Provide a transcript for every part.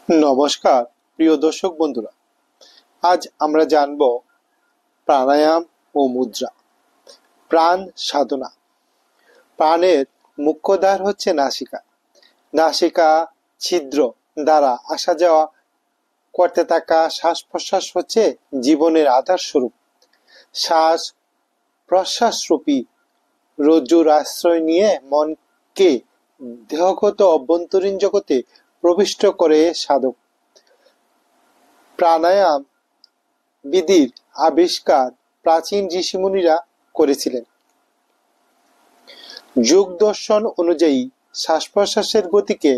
নমস্কার প্রিয় দর্শক বন্ধুরা, আজ আমরা জানব প্রাণায়াম ও মুদ্রা। প্রাণ সাধনা। প্রাণের মুখ্য দ্বার হচ্ছে নাসিকা। নাসিকা ছিদ্র দ্বারা আসা যাওয়া করতে থাকা শ্বাস প্রশ্বাস হচ্ছে জীবনের আধার স্বরূপ। শ্বাস প্রশ্বাস রূপী রজ্জুর আশ্রয় নিয়ে মনকে দেহগত অভ্যন্তরীণ জগতে প্রবিষ্ট করে সাধক। প্রাণায়াম বিধির আবিষ্কার প্রাচীন ঋষিমুনিরা করেছিলেন। যোগ দর্শন অনুযায়ী শ্বাস প্রশ্বাসের গতিকে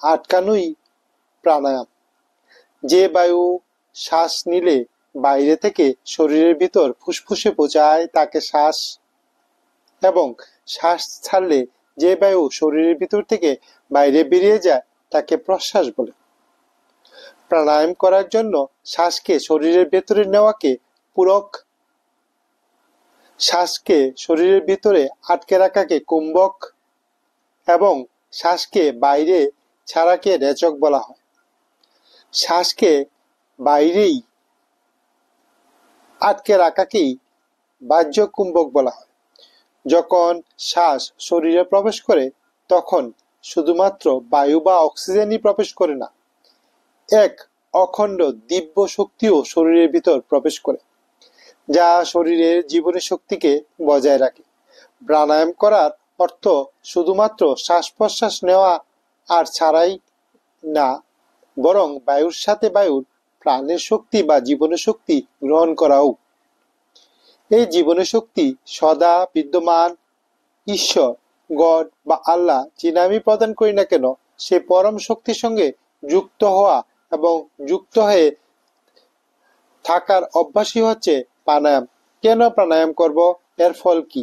আটকানোই প্রাণায়াম। যে বায়ু শ্বাস নিলে বাইরে থেকে শরীরের ভিতর ফুসফুসে পৌঁছায় তাকে শ্বাস, এবং শ্বাস ছাড়লে যে বায়ু শরীরের ভিতর থেকে বাইরে বেরিয়ে যায় তাকে প্রশ্বাস বলে। প্রাণায়াম করার জন্য শ্বাসকে শরীরের ভেতরে নেওয়াকে পূরক, শ্বাসকে শরীরের ভিতরে আটকে রাখাকে কুম্ভক এবং শ্বাসকে বাইরে ছাড়াকে রেচক বলা হয়। শ্বাসকে বাইরেই আটকে রাখাকেই বাহ্য কুম্ভক বলা হয়। যখন শ্বাস শরীরে প্রবেশ করে তখন শুধুমাত্র বায়ু বা অক্সিজেনই প্রবেশ করে না, এক অখণ্ড দিব্য শক্তিও শরীরের ভিতর প্রবেশ করে, যা শরীরের জীবনী শক্তিকে বজায় রাখে। প্রাণায়াম করার অর্থ শুধুমাত্র শ্বাস প্রশ্বাস নেওয়া আর ছাড়াই না, বরং বায়ুর সাথে বায়ুর প্রাণের শক্তি বা জীবনের শক্তি গ্রহণ করাও। এই জীবনের শক্তি সদা বিদ্যমান ঈশ্বর, গড বা আল্লাহ যে নামই প্রদান করি না কেন, সে পরম শক্তির সঙ্গে যুক্ত হওয়া এবং যুক্ত হয়ে থাকার অভ্যাসই হচ্ছে প্রাণায়াম। কেন প্রাণায়াম করব, এর ফল কি?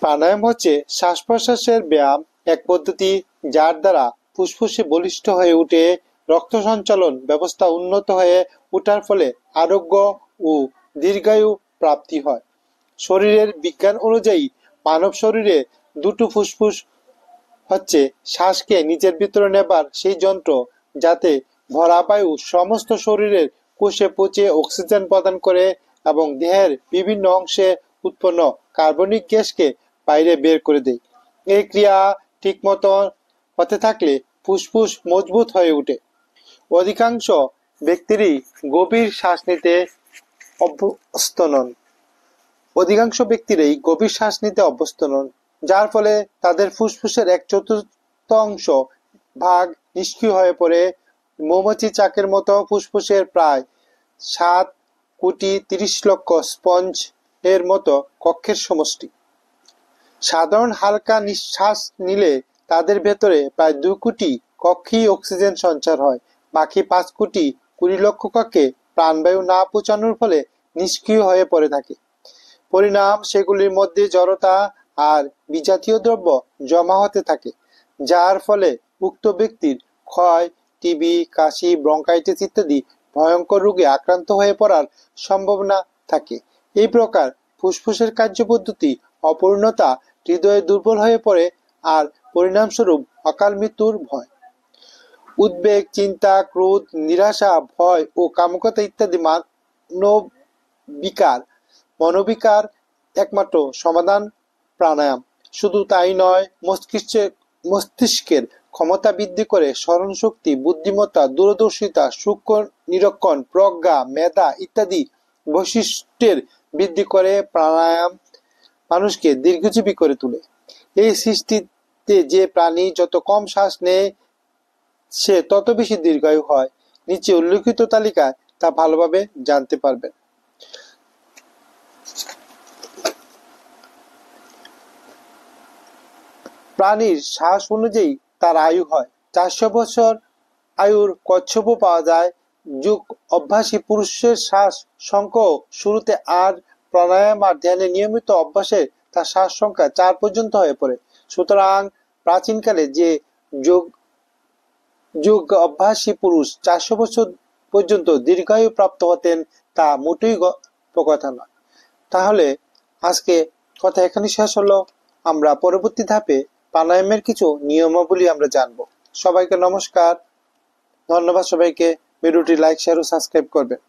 প্রাণায়াম হচ্ছে শ্বাস প্রশ্বাসের ব্যায়াম, এক পদ্ধতি যার দ্বারা ফুসফুসে বলিষ্ঠ হয়ে উঠে রক্ত সঞ্চালন ব্যবস্থা উন্নত হয়ে ওঠার ফলে আরোগ্য ও দীর্ঘায়ু প্রাপ্তি হয়। শরীরের বিজ্ঞান অনুযায়ী মানব শরীরে দুটো ফুসফুস হচ্ছে শ্বাসকে নিজের ভিতরে নেবার সেই যন্ত্র, যাতে ভরা বায়ু সমস্ত শরীরের কোষে পৌঁছে অক্সিজেন প্রদান করে এবং দেহের বিভিন্ন অংশে উৎপন্ন কার্বনিক গ্যাসকে বাইরে বের করে দেয়। এই ক্রিয়া ঠিক মতো হতে থাকলে ফুসফুস মজবুত হয়ে ওঠে। অধিকাংশ ব্যক্তিরই গভীর শ্বাস নিতে অভ্যস্ত নন। যার ফলে তাদের ফুসফুসের 1/4 ভাগ নিষ্ক্রিয় হয়ে পড়ে। মৌমাছি চাকের মতো ফুসফুসের প্রায় 7,30,00,000 স্পঞ্জ এর মতো কক্ষের সমষ্টি। সাধারণ হালকা নিঃশ্বাস নিলে তাদের ভেতরে প্রায় 2 কোটি কক্ষেই অক্সিজেন সঞ্চার হয়। বাকি 5,20,00,000 কক্ষে প্রাণবায়ু না পৌঁছানোর ফলে নিষ্ক্রিয় হয়ে পড়ে থাকে। পরিণাম, সেগুলির মধ্যে জড়তা আর বিজাতীয় দ্রব্য জমা হতে থাকে, যার ফলে উক্ত ব্যক্তির ক্ষয়, টিবি, কাশি, ব্রঙ্কাইটিস ইত্যাদি ভয়ঙ্কর রোগে আক্রান্ত হয়ে পড়ার সম্ভাবনা থাকে। এই প্রকার ফুসফুসের কার্যপদ্ধতি অপূর্ণতা হৃদয়ে দুর্বল হয়ে পড়ে আর পরিণামস্বরূপ অকাল মৃত্যুর ভয়। উদ্বেগ, চিন্তা, ক্রোধ, নিরাশা, ভয় ও কামুকতা ইত্যাদি মনোবিকার একমাত্র সমাধান প্রাণায়াম। শুধু তাই নয়, মস্তিষ্কের ক্ষমতা বৃদ্ধি করে স্মরণ শক্তি, বুদ্ধিমত্তা, দূরদর্শিতা, সূক্ষ্ম নিরীক্ষণ, প্রজ্ঞা, মেধা ইত্যাদি বৈশিষ্ট্যের বৃদ্ধি করে। প্রাণায়াম মানুষকে দীর্ঘজীবী করে তোলে। এই সৃষ্টিতে যে প্রাণী যত কম শ্বাস নেয় সে তত বেশি দীর্ঘায়ু হয়। নিচে উল্লেখিত তালিকায় তা ভালোভাবে জানতে পারবেন। প্রাণীর শ্বাস অনুযায়ী তার আয়ু হয়। 400 বছর আয়ুর কচ্ছপও পাওয়া যায়। যোগ অভ্যাসী পুরুষের শ্বাস সংখ্যা শুরুতে আর প্রাণায়াম আর ধ্যানের নিয়মিত অভ্যাসে তার শ্বাস সংখ্যা 4 পর্যন্ত হয়ে পড়ে। সুতরাং প্রাচীনকালে যে যোগ অভ্যাসী পুরুষ 400 বছর পর্যন্ত দীর্ঘায়ু প্রাপ্ত হতেন তা মোটেই কথা নয়। তাহলে আজকে কথা এখানে শেষ হলো। আমরা পরবর্তী ধাপে প্রাণায়ামের কিছু নিয়মাবলী আমরা জানবো। সবাইকে নমস্কার। ধন্যবাদ সবাইকে। ভিডিওটি লাইক, শেয়ার ও সাবস্ক্রাইব করবেন।